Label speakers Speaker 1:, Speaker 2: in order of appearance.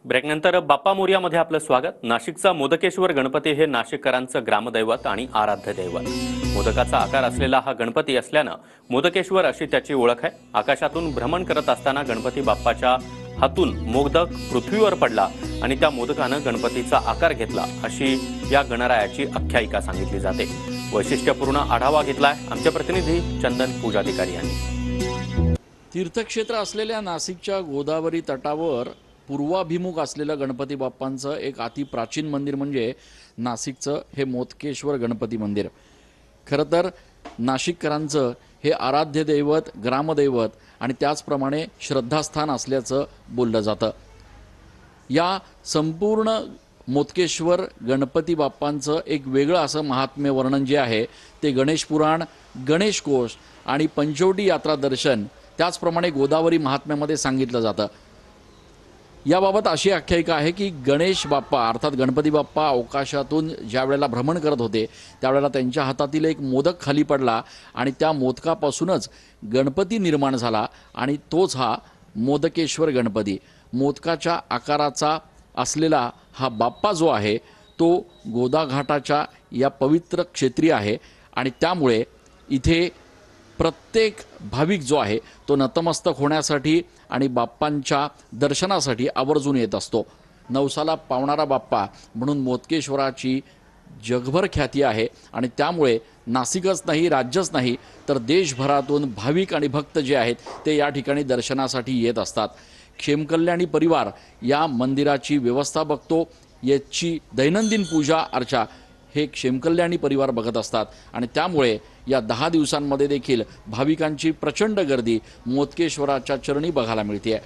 Speaker 1: ब्रेकनंतर बाप्पा मोरयामध्ये आपलं स्वागत। नाशिकचा मोदकेश्वर गणपती हे नाशिककरांचं ग्रामदैवत आणि आराध्य दैवत। मोदकाचा आकार असलेला हा गणपती असल्यानं मोदकेश्वर अशी त्याची ओळख आहे। आकाशातून भ्रमण करत असताना गणपती बाप्पाच्या हातून मोदक पृथ्वीवर पडला आणि त्या मोदकानं गणपतीचा आकार घेतला अशी या गणरायाची आख्यायिका सांगितली जाते। वैशिष्ट्यपूर्ण आढावा घेतलाय आमचे प्रतिनिधी चंदन पूजाधिकारी यांनी।
Speaker 2: तीर्थक्षेत्र असलेल्या नाशिकच्या गोदावरी तटावर पूर्वाभिमुख असलेलं गणपती बाप्पांचं एक अतिप्राचीन मंदिर म्हणजे नाशिकचं हे मोदकेश्वर गणपती मंदिर। खरं तर नाशिककरांचं हे आराध्य दैवत, ग्रामदैवत आणि त्याचप्रमाणे श्रद्धास्थान असल्याचं बोललं जातं। या संपूर्ण मोदकेश्वर गणपती बाप्पांचं एक वेगळं असं महात्म्य वर्णन जे आहे ते गणेश पुराण, गणेश कोश आणि पंचवटी यात्रा दर्शन त्याचप्रमाणे गोदावरी महात्म्यामध्ये सांगितलं जातं। याबाबत अशी आख्यायिका आहे की गणेश बाप्पा अर्थात गणपती बाप्पा अवकाशातून ज्या वेळेला भ्रमण करत होते त्यावेळेला त्यांच्या हातातील एक मोदक खाली पडला आणि त्या मोदकापासूनच गणपती निर्माण झाला आणि तोच हा मोदकेश्वर गणपती। मोदकाच्या आकाराचा असलेला हा बाप्पा जो आहे तो गोदाघाटाच्या या पवित्र क्षेत्री आहे आणि त्यामुळे इथे प्रत्येक भाविक जो आहे तो नतमस्तक होण्यासाठी आणि बाप्पांच्या दर्शनासाठी आवर्जून येत असतो। नवसाला पावणारा बाप्पा म्हणून मोदकेश्वराची जगभर ख्याती आहे आणि त्यामुळे नाशिकच नाही, राज्यच नाही तर देशभरातून भाविक आणि भक्त जे आहेत ते या ठिकाणी दर्शनासाठी येत असतात। क्षेमकल्याणी परिवार या मंदिराची व्यवस्था बघतो, याची दैनंदिन पूजा अर्चा हे क्षेमकल्याणी परिवार बघत असतात आणि त्यामुळे या 10 दिवसांमध्ये देखील भाविकांची प्रचंड गर्दी मोदकेश्वराच्या चरणी बघायला मिळते आहे।